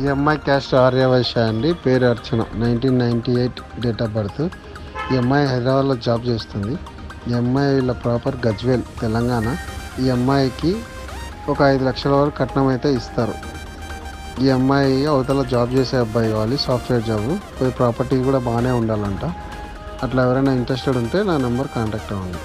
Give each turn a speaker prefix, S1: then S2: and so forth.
S1: ఈ అమ్మాయి క్యాస్ట్ ఆర్యవైశ్య అండి. పేరు అర్చన. 1998 డేట్ ఆఫ్ బర్త్. ఈ అమ్మాయి హైదరాబాద్లో జాబ్ చేస్తుంది. ఈ అమ్మాయి వీళ్ళ ప్రాపర్ గజ్వేల్, తెలంగాణ. ఈ అమ్మాయికి ఒక 5 లక్షల వరకు కట్నం అయితే ఇస్తారు. ఈ అమ్మాయి అవతల జాబ్ చేసే అబ్బాయి కావాలి, సాఫ్ట్వేర్ జాబ్. ప్రాపర్టీ కూడా బాగానే ఉండాలంట. అట్లా ఎవరైనా ఇంట్రెస్టెడ్ ఉంటే నా నెంబర్ కాంటాక్ట్ అవ్వండి.